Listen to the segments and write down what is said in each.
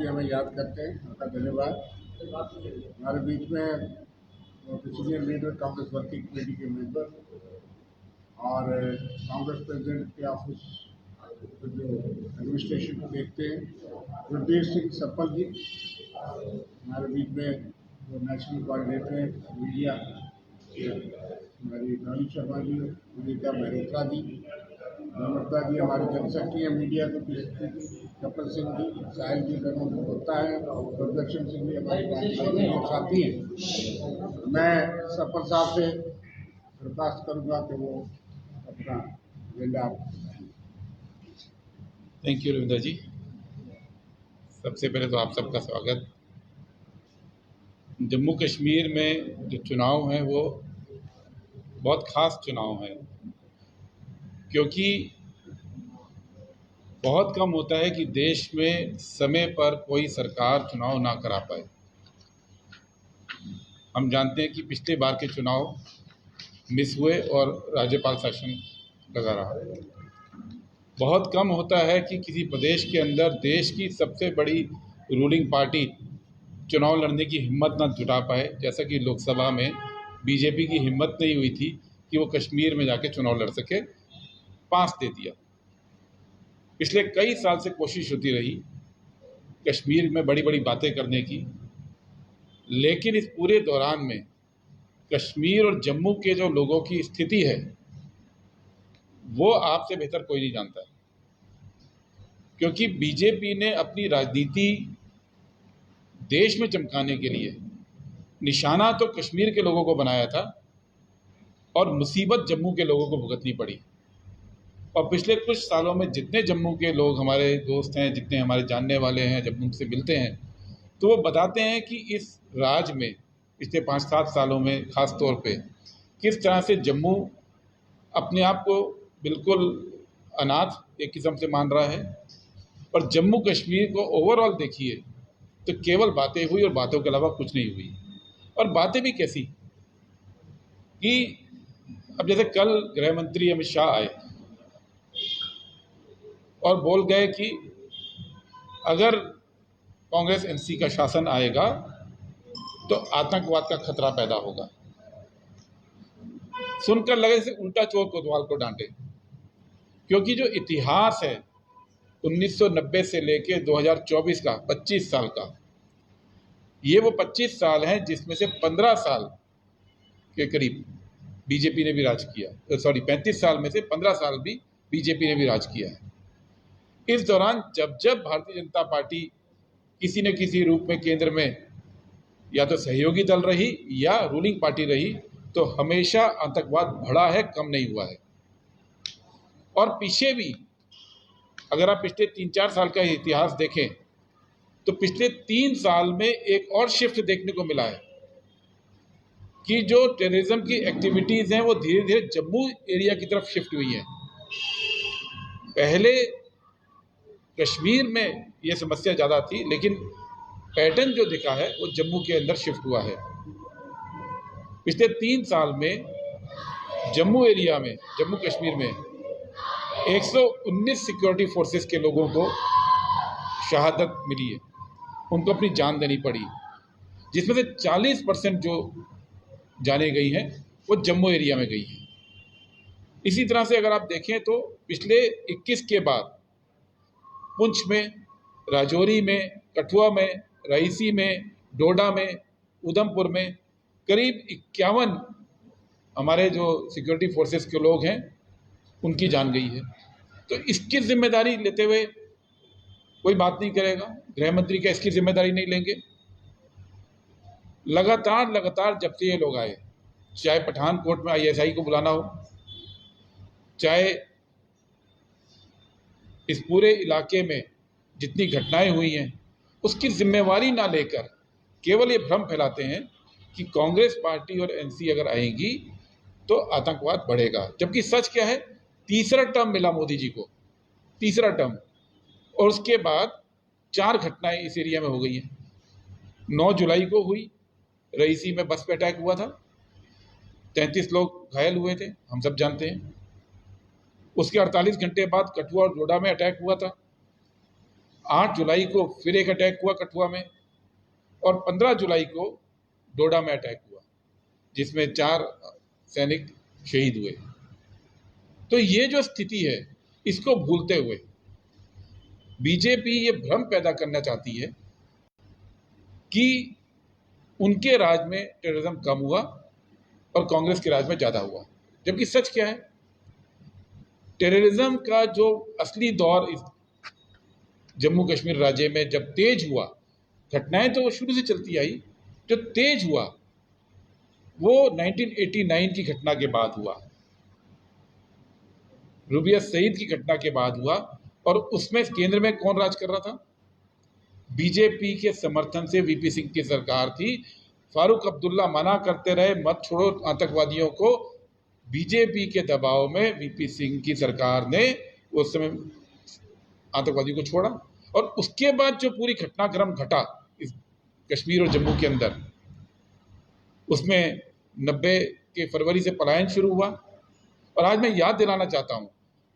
इसलिए हमें याद करते हैं। आपका धन्यवाद। हमारे बीच में senior leader, Congress working committee के मेंबर और कांग्रेस प्रेसिडेंट के ऑफिस जो एडमिनिस्ट्रेशन को देखते हैं, गुरदीप सिंह सप्पल जी। हमारे बीच में जो नेशनल कोऑर्डिनेटर हैं मीडिया, हमारी रानी शर्मा जी, विनीता मेहरोत्रा जी, नम्रता जी हमारे जनरल सेक्रेटरी हैं मीडिया के, कपिल सिंह जी, साहिल जी, गणों होता है, गुरदर्शन सिंह जी हमारे पार्टी के साथी हैं। मैं सफर साहब से दरख्वास्त करूँगा कि वो अपना एजेंडा। थैंक यू रविंदर जी। सबसे पहले तो आप सबका स्वागत। जम्मू कश्मीर में जो चुनाव हैं वो बहुत ख़ास चुनाव हैं, क्योंकि बहुत कम होता है कि देश में समय पर कोई सरकार चुनाव ना करा पाए। हम जानते हैं कि पिछले बार के चुनाव मिस हुए और राज्यपाल शासन लगा रहा। बहुत कम होता है कि किसी प्रदेश के अंदर देश की सबसे बड़ी रूलिंग पार्टी चुनाव लड़ने की हिम्मत ना जुटा पाए, जैसा कि लोकसभा में बीजेपी की हिम्मत नहीं हुई थी कि वो कश्मीर में जाके चुनाव लड़ सके, पास दे दिया। पिछले कई साल से कोशिश होती रही कश्मीर में बड़ी बड़ी बातें करने की, लेकिन इस पूरे दौरान में कश्मीर और जम्मू के जो लोगों की स्थिति है वो आपसे बेहतर कोई नहीं जानता, क्योंकि बीजेपी ने अपनी राजनीति देश में चमकाने के लिए निशाना तो कश्मीर के लोगों को बनाया था और मुसीबत जम्मू के लोगों को भुगतनी पड़ी। और पिछले कुछ सालों में जितने जम्मू के लोग हमारे दोस्त हैं, जितने हमारे जानने वाले हैं, जब उनसे मिलते हैं तो वो बताते हैं कि इस राज्य में पिछले 5-7 सालों में ख़ास तौर पे किस तरह से जम्मू अपने आप को बिल्कुल अनाथ एक किस्म से मान रहा है, और जम्मू कश्मीर को ओवरऑल देखिए तो केवल बातें हुई और बातों के अलावा कुछ नहीं हुई। और बातें भी कैसी कि अब जैसे कल गृह मंत्री अमित शाह आए और बोल गए कि अगर कांग्रेस एनसी का शासन आएगा तो आतंकवाद का खतरा पैदा होगा। सुनकर लगे जैसे उल्टा चोर कोतवाल को डांटे, क्योंकि जो इतिहास है 1990 से लेके 2024 का 25 साल का, ये वो 25 साल हैं जिसमें से 15 साल के करीब बीजेपी ने भी राज किया। 35 साल में से 15 साल भी बीजेपी ने भी राज किया है। इस दौरान जब जब भारतीय जनता पार्टी किसी न किसी रूप में केंद्र में या तो सहयोगी दल रही या रूलिंग पार्टी रही, तो हमेशा आतंकवाद बढ़ा है, कम नहीं हुआ है। और पीछे भी अगर आप पिछले 3-4 साल का इतिहास देखें तो पिछले 3 साल में एक और शिफ्ट देखने को मिला है कि जो टेररिज्म की एक्टिविटीज़ हैं वो धीरे धीरे जम्मू एरिया की तरफ शिफ्ट हुई हैं। पहले कश्मीर में ये समस्या ज़्यादा थी, लेकिन पैटर्न जो दिखा है वो जम्मू के अंदर शिफ्ट हुआ है। पिछले 3 साल में जम्मू एरिया में, जम्मू कश्मीर में 119 सिक्योरिटी फोर्सेस के लोगों को शहादत मिली है, उनको अपनी जान देनी पड़ी, जिसमें से 40% जो जाने गई हैं वो जम्मू एरिया में गई हैं। इसी तरह से अगर आप देखें तो पिछले 21 के बाद पुंछ में, राजौरी में, कठुआ में, रईसी में, डोडा में, उधमपुर में करीब 51 हमारे जो सिक्योरिटी फोर्सेस के लोग हैं उनकी जान गई है। तो इसकी जिम्मेदारी लेते हुए कोई बात नहीं करेगा, गृह मंत्री क्या इसकी जिम्मेदारी नहीं लेंगे? लगातार जब से ये लोग आए, चाहे पठानकोट में ISI को बुलाना हो, चाहे इस पूरे इलाके में जितनी घटनाएं हुई हैं उसकी जिम्मेवारी ना लेकर केवल ये भ्रम फैलाते हैं कि कांग्रेस पार्टी और NC अगर आएंगी तो आतंकवाद बढ़ेगा। जबकि सच क्या है, तीसरा टर्म मिला मोदी जी को, तीसरा टर्म, और उसके बाद 4 घटनाएं इस एरिया में हो गई हैं। 9 जुलाई को हुई, रईसी में बस पे अटैक हुआ था, 33 लोग घायल हुए थे, हम सब जानते हैं। उसके 48 घंटे बाद कठुआ और डोडा में अटैक हुआ था। 8 जुलाई को फिर एक अटैक हुआ कठुआ में, और 15 जुलाई को डोडा में अटैक हुआ जिसमें 4 सैनिक शहीद हुए। तो ये जो स्थिति है, इसको भूलते हुए बीजेपी ये भ्रम पैदा करना चाहती है कि उनके राज में टेररिज्म कम हुआ और कांग्रेस के राज में ज़्यादा हुआ, जबकि सच क्या है? टेररिज्म का जो असली दौर इस जम्मू कश्मीर राज्य में जब तेज हुआ, घटनाएं तो शुरू से चलती आई, जो तेज हुआ वो 1989 की घटना के बाद हुआ, रूबिया शहीद की घटना के बाद हुआ। और उसमें केंद्र में कौन राज कर रहा था? बीजेपी के समर्थन से वीपी सिंह की सरकार थी। फारूक अब्दुल्ला मना करते रहे, मत छोड़ो आतंकवादियों को। बीजेपी के दबाव में वीपी सिंह की सरकार ने उस समय आतंकवादियों को छोड़ा, और उसके बाद जो पूरी घटनाक्रम घटा इस कश्मीर और जम्मू के अंदर, उसमें 90 के फरवरी से पलायन शुरू हुआ। और आज मैं याद दिलाना चाहता हूं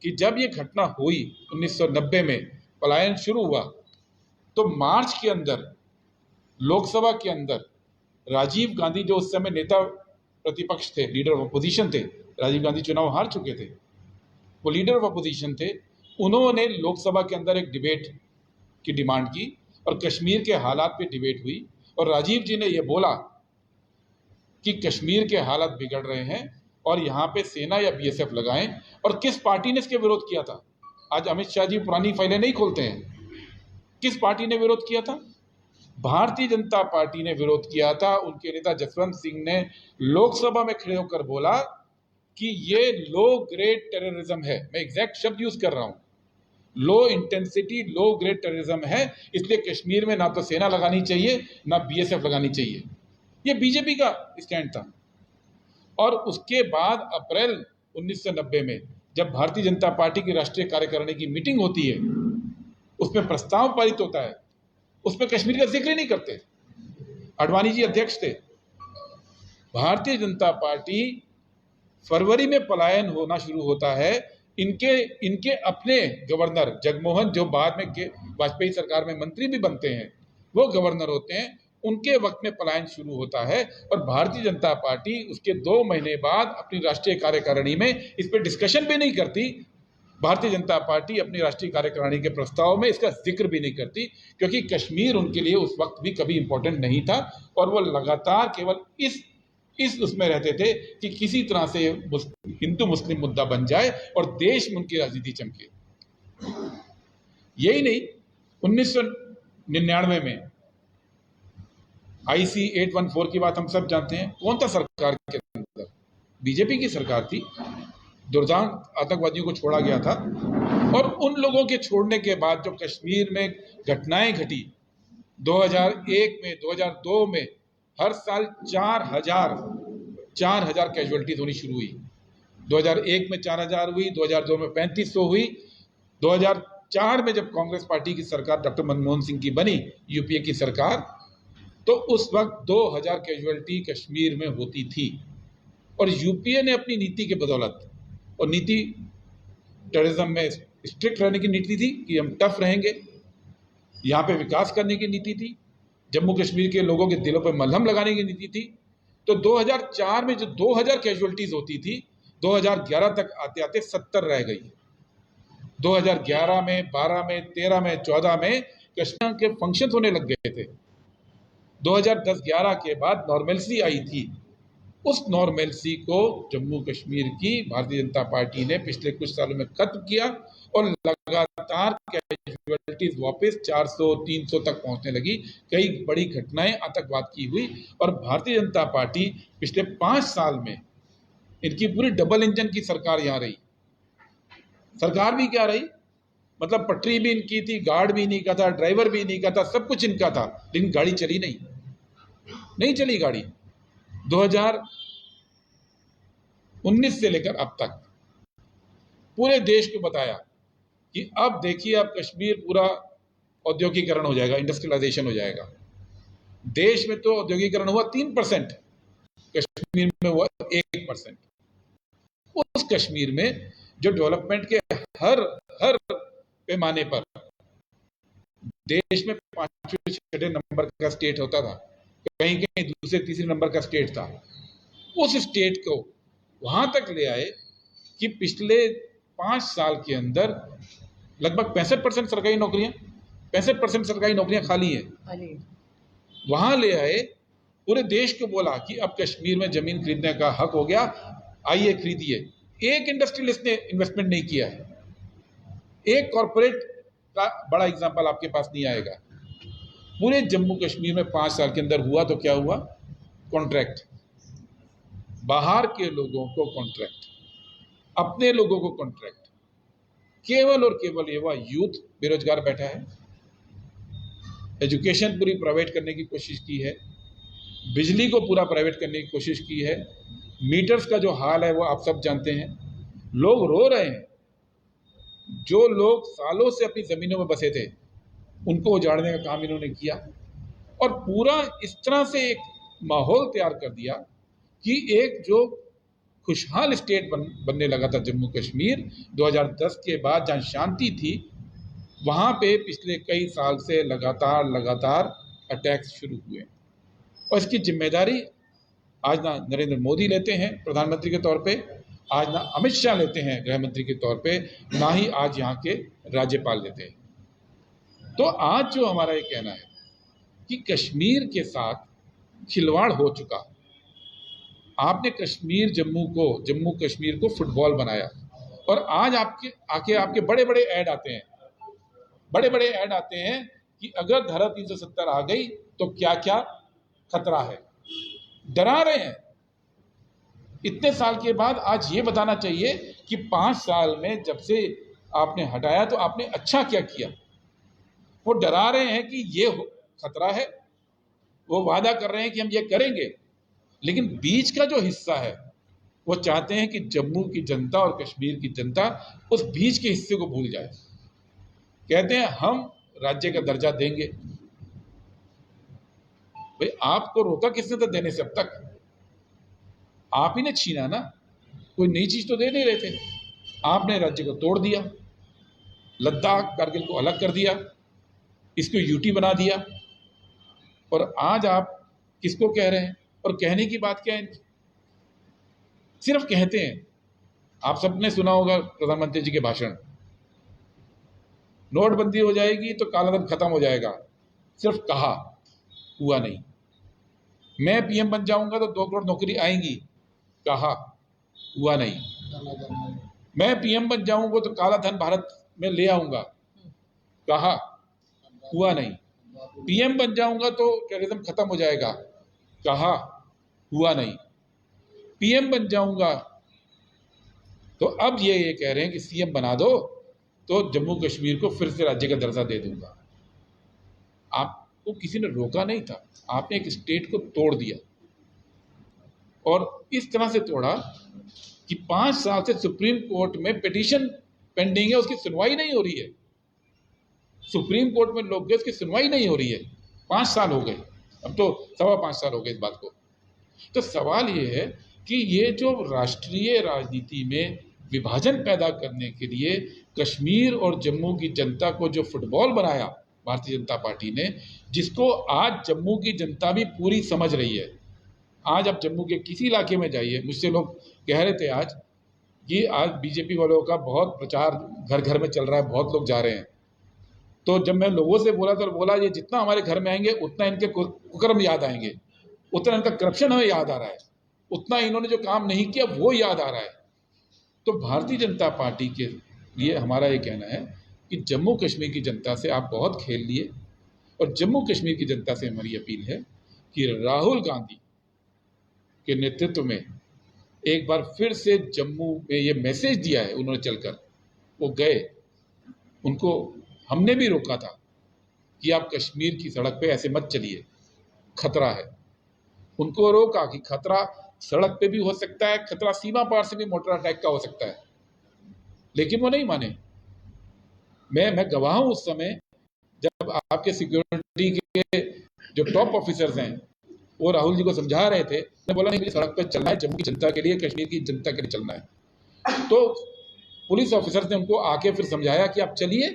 कि जब ये घटना हुई 1990 में पलायन शुरू हुआ, तो मार्च के अंदर लोकसभा के अंदर राजीव गांधी, जो उस समय नेता प्रतिपक्ष थे, लीडर ऑफ अपोजिशन थे, राजीव गांधी चुनाव हार चुके थे, वो लीडर ऑफ अपोजिशन थे, उन्होंने लोकसभा के अंदर एक डिबेट की डिमांड की और कश्मीर के हालात पे डिबेट हुई। और राजीव जी ने यह बोला कि कश्मीर के हालात बिगड़ रहे हैं और यहाँ पे सेना या बीएसएफ लगाएं। और किस पार्टी ने इसके विरोध किया था? आज अमित शाह जी पुरानी फाइलें नहीं खोलते हैं। किस पार्टी ने विरोध किया था? भारतीय जनता पार्टी ने विरोध किया था। उनके नेता जसवंत सिंह ने लोकसभा में खड़े होकर बोला कि ये लो ग्रेड टेररिज्म है। मैं एग्जैक्ट शब्द यूज कर रहा हूं, low intensity low grade terrorism है, इसलिए कश्मीर में ना तो सेना लगानी चाहिए ना बीएसएफ लगानी चाहिए। ये बीजेपी का स्टैंड था। और उसके बाद अप्रैल 1990 में जब भारतीय जनता पार्टी की राष्ट्रीय कार्यकारिणी की मीटिंग होती है, उसमें प्रस्ताव पारित होता है, उसमें कश्मीर का जिक्र ही नहीं करते। आडवाणी जी अध्यक्ष थे। भारतीय जनता पार्टी फरवरी में पलायन होना शुरू होता है। इनके अपने गवर्नर जगमोहन, जो बाद में वाजपेयी सरकार में मंत्री भी बनते हैं, वो गवर्नर होते हैं, उनके वक्त में पलायन शुरू होता है। और भारतीय जनता पार्टी उसके 2 महीने बाद अपनी राष्ट्रीय कार्यकारिणी में इस पर डिस्कशन भी नहीं करती। भारतीय जनता पार्टी अपनी राष्ट्रीय कार्यकारिणी के प्रस्ताव में इसका जिक्र भी नहीं करती, क्योंकि कश्मीर उनके लिए उस वक्त भी कभी इंपॉर्टेंट नहीं था। और वो लगातार केवल इस उसमें रहते थे कि किसी तरह से हिंदू मुस्लिम मुद्दा बन जाए और देश में उनकी राजनीति चमके। यही नहीं, 1999 में IC 814 की बात हम सब जानते हैं। कौन था सरकार के अंदर? बीजेपी की सरकार थी। दुर्दांत आतंकवादियों को छोड़ा गया था। और उन लोगों के छोड़ने के बाद जो कश्मीर में घटनाएं घटी 2001 में, 2002 में, हर साल 4,000 कैजुअलिटीज होनी शुरू हुई। 2001 में 4,000 हुई, 2002 में 3,500 हुई। 2004 में जब कांग्रेस पार्टी की सरकार डॉक्टर मनमोहन सिंह की बनी, यूपीए की सरकार, तो उस वक्त 2,000 कैजुअलिटी कश्मीर में होती थी। और यूपीए ने अपनी नीति के बदौलत, और नीति टेररिज्म में स्ट्रिक्ट रहने की नीति थी कि हम टफ रहेंगे, यहाँ पे विकास करने की नीति थी, जम्मू कश्मीर के लोगों के दिलों पर मलहम लगाने की नीति थी। तो 2004 में जो 2,000 कैजुअलिटीज होती थी, 2011 तक आते आते 70 रह गई। 2011 में, 12 में, 13 में, 14 में कश्मीर के फंक्शन होने लग गए थे। 2010-11 के बाद नॉर्मलसी आई थी। उस नॉर्मलसी को जम्मू कश्मीर की भारतीय जनता पार्टी ने पिछले कुछ सालों में खत्म किया और लगातार कैजुअलिटीज वापस 400-300 तक पहुंचने लगी। कई बड़ी घटनाएं आतंकवाद की हुई। और भारतीय जनता पार्टी पिछले 5 साल में, इनकी पूरी डबल इंजन की सरकार यहाँ रही। सरकार भी क्या रही, मतलब पटरी भी इनकी थी, गार्ड भी इन्हीं का था, ड्राइवर भी इन्हीं का था, सब कुछ इनका था, लेकिन गाड़ी चली नहीं चली गाड़ी। 2019 से लेकर अब तक पूरे देश को बताया कि अब देखिए, अब कश्मीर पूरा औद्योगिकरण हो जाएगा, इंडस्ट्रियलाइजेशन हो जाएगा। देश में तो औद्योगिकरण हुआ 3%, कश्मीर में हुआ 1%। उस कश्मीर में जो डेवलपमेंट के हर पैमाने पर देश में 5वें 6ठे नंबर का स्टेट होता था, कहीं कहीं दूसरे तीसरे नंबर का स्टेट था। उस स्टेट को वहां तक ले आए कि पिछले 5 साल के अंदर लगभग 65% सरकारी नौकरियां 65% सरकारी नौकरियां खाली हैं। वहां ले आए, पूरे देश को बोला कि अब कश्मीर में जमीन खरीदने का हक हो गया, आइए खरीदिए। एक इंडस्ट्रियलिस्ट ने इन्वेस्टमेंट नहीं किया है, एक कॉर्पोरेट का बड़ा एग्जांपल आपके पास नहीं आएगा। पूरे जम्मू कश्मीर में 5 साल के अंदर हुआ तो क्या हुआ? कॉन्ट्रैक्ट, बाहर के लोगों को कॉन्ट्रैक्ट, अपने लोगों को कॉन्ट्रैक्ट। केवल और केवल युवा यूथ बेरोजगार बैठा है। एजुकेशन पूरी प्राइवेट करने की कोशिश की है, बिजली को पूरा प्राइवेट करने की कोशिश की है, मीटर्स का जो हाल है वो आप सब जानते हैं। लोग रो रहे हैं, जो लोग सालों से अपनी ज़मीनों में बसे थे उनको उजाड़ने का काम इन्होंने किया और पूरा इस तरह से एक माहौल तैयार कर दिया कि एक जो खुशहाल स्टेट बनने लगा था जम्मू कश्मीर 2010 के बाद, जहाँ शांति थी, वहाँ पे पिछले कई साल से लगातार अटैक्स शुरू हुए और इसकी जिम्मेदारी आज ना नरेंद्र मोदी लेते हैं प्रधानमंत्री के तौर पे, आज ना अमित शाह लेते हैं गृह मंत्री के तौर पे, ना ही आज यहाँ के राज्यपाल लेते हैं। तो आज जो हमारा ये कहना है कि कश्मीर के साथ खिलवाड़ हो चुका। आपने जम्मू कश्मीर को फुटबॉल बनाया और आज आपके बड़े बड़े ऐड आते हैं कि अगर धारा 370 आ गई तो क्या क्या खतरा है। डरा रहे हैं। इतने साल के बाद आज ये बताना चाहिए कि 5 साल में जब से आपने हटाया तो आपने अच्छा क्या किया। वो डरा रहे हैं कि ये खतरा है, वो वादा कर रहे हैं कि हम ये करेंगे, लेकिन बीच का जो हिस्सा है वो चाहते हैं कि जम्मू की जनता और कश्मीर की जनता उस बीच के हिस्से को भूल जाए। कहते हैं हम राज्य का दर्जा देंगे। भाई आपको रोका किसने था देने से? अब तक आप ही ने छीना ना, कोई नई चीज तो दे नहीं रहे थे। आपने राज्य को तोड़ दिया, लद्दाख कारगिल को अलग कर दिया, इसको यूटी बना दिया और आज आप किसको कह रहे हैं? और कहने की बात क्या है? सिर्फ कहते हैं। आप सबने सुना होगा प्रधानमंत्री जी के भाषण, नोटबंदी हो जाएगी तो कालाधन खत्म हो जाएगा। सिर्फ कहा, हुआ नहीं। मैं पीएम बन जाऊंगा तो 2 करोड़ नौकरी आएंगी, कहा, हुआ नहीं। मैं पीएम बन जाऊंगा तो काला धन भारत में ले आऊंगा, कहा, हुआ नहीं। पीएम बन जाऊंगा तो टेररिज्म खत्म हो जाएगा, कहा, हुआ नहीं। पीएम बन जाऊंगा तो अब ये कह रहे हैं कि सीएम बना दो तो जम्मू कश्मीर को फिर से राज्य का दर्जा दे दूंगा। आपको किसी ने रोका नहीं था, आपने एक स्टेट को तोड़ दिया और इस तरह से तोड़ा कि 5 साल से सुप्रीम कोर्ट में पिटीशन पेंडिंग है, उसकी सुनवाई नहीं हो रही है। सुप्रीम कोर्ट में लोग गए, उसकी सुनवाई नहीं हो रही है। 5 साल हो गए, अब तो 5.25 साल हो गए इस बात को। तो सवाल ये है कि ये जो राष्ट्रीय राजनीति में विभाजन पैदा करने के लिए कश्मीर और जम्मू की जनता को जो फुटबॉल बनाया भारतीय जनता पार्टी ने, जिसको आज जम्मू की जनता भी पूरी समझ रही है। आज आप जम्मू के किसी इलाके में जाइए, मुझसे लोग कह रहे थे आज कि आज बीजेपी वालों का बहुत प्रचार घर घर में चल रहा है, बहुत लोग जा रहे हैं। तो जब मैं लोगों से बोला तो बोला ये जितना हमारे घर में आएंगे उतना इनके कुकर्म याद आएंगे, उतना इनका करप्शन हमें याद आ रहा है, उतना इन्होंने जो काम नहीं किया वो याद आ रहा है। तो भारतीय जनता पार्टी के लिए हमारा ये कहना है कि जम्मू कश्मीर की जनता से आप बहुत खेल लिए और जम्मू कश्मीर की जनता से हमारी अपील है कि राहुल गांधी के नेतृत्व में एक बार फिर से जम्मू में ये मैसेज दिया है उन्होंने, चलकर वो गए, उनको हमने भी रोका था कि आप कश्मीर की सड़क पे ऐसे मत चलिए, खतरा है। उनको रोका कि खतरा सड़क पे भी हो सकता है, खतरा सीमा पार से भी मोटर अटैक का हो सकता है, लेकिन वो नहीं माने। मैं गवाह हूं उस समय जब आपके सिक्योरिटी के जो टॉप ऑफिसर्स हैं वो राहुल जी को समझा रहे थे। मैं बोला नहीं, सड़क पे चलना है, जम्मू की जनता के लिए, कश्मीर की जनता के लिए चलना है। तो पुलिस ऑफिसर्स ने उनको आके फिर समझाया कि आप चलिए,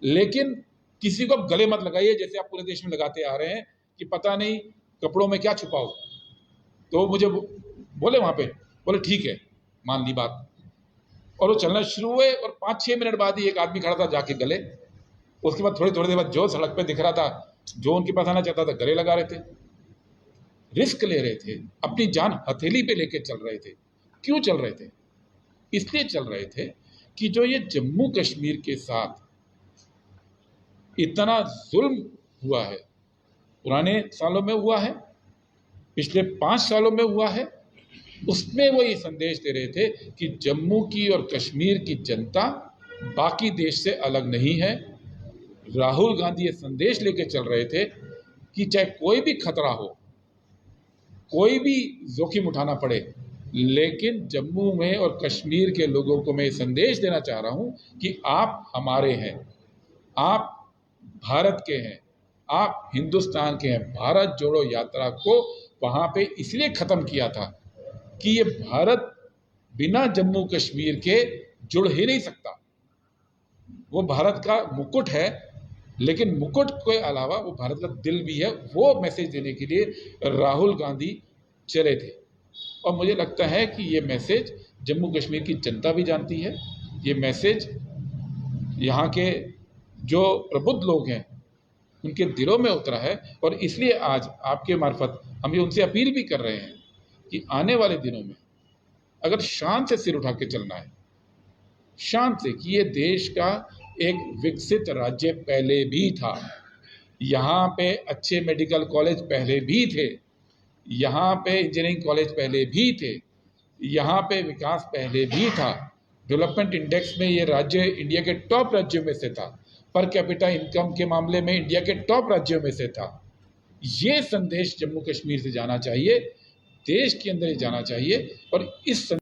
लेकिन किसी को गले मत लगाइए जैसे आप पूरे देश में लगाते आ रहे हैं कि पता नहीं कपड़ों में क्या छुपाओ। तो मुझे बोले वहाँ पे, बोले ठीक है, मान ली बात। और वो चलना शुरू हुए और 5-6 मिनट बाद ही एक आदमी खड़ा था जाके गले। उसके बाद थोड़ी देर बाद जो सड़क पे दिख रहा था, जो उनके पास आना चाहता था, गले लगा रहे थे, रिस्क ले रहे थे, अपनी जान हथेली पे लेके चल रहे थे। क्यों चल रहे थे? इसलिए चल रहे थे कि जो ये जम्मू कश्मीर के साथ इतना जुल्म हुआ है, पुराने सालों में हुआ है, पिछले 5 सालों में हुआ है, उसमें वो ये संदेश दे रहे थे कि जम्मू की और कश्मीर की जनता बाकी देश से अलग नहीं है। राहुल गांधी ये संदेश लेके चल रहे थे कि चाहे कोई भी खतरा हो, कोई भी जोखिम उठाना पड़े, लेकिन जम्मू में और कश्मीर के लोगों को मैं ये संदेश देना चाह रहा हूं कि आप हमारे हैं, आप भारत के हैं, आप हिंदुस्तान के हैं। भारत जोड़ो यात्रा को वहाँ पे इसलिए ख़त्म किया था कि ये भारत बिना जम्मू कश्मीर के जुड़ ही नहीं सकता। वो भारत का मुकुट है, लेकिन मुकुट के अलावा वो भारत का दिल भी है। वो मैसेज देने के लिए राहुल गांधी चले थे और मुझे लगता है कि ये मैसेज जम्मू कश्मीर की जनता भी जानती है। ये मैसेज यहाँ के जो प्रबुद्ध लोग हैं उनके दिलों में उतरा है और इसलिए आज आपके मार्फत हम ये उनसे अपील भी कर रहे हैं कि आने वाले दिनों में अगर शान से सिर उठा के चलना है, शान से, कि ये देश का एक विकसित राज्य पहले भी था, यहाँ पे अच्छे मेडिकल कॉलेज पहले भी थे, यहाँ पे इंजीनियरिंग कॉलेज पहले भी थे, यहाँ पे विकास पहले भी था, डेवलपमेंट इंडेक्स में ये राज्य इंडिया के टॉप राज्यों में से था, पर कैपिटा इनकम के मामले में इंडिया के टॉप राज्यों में से था। ये संदेश जम्मू कश्मीर से जाना चाहिए, देश के अंदर जाना चाहिए और इस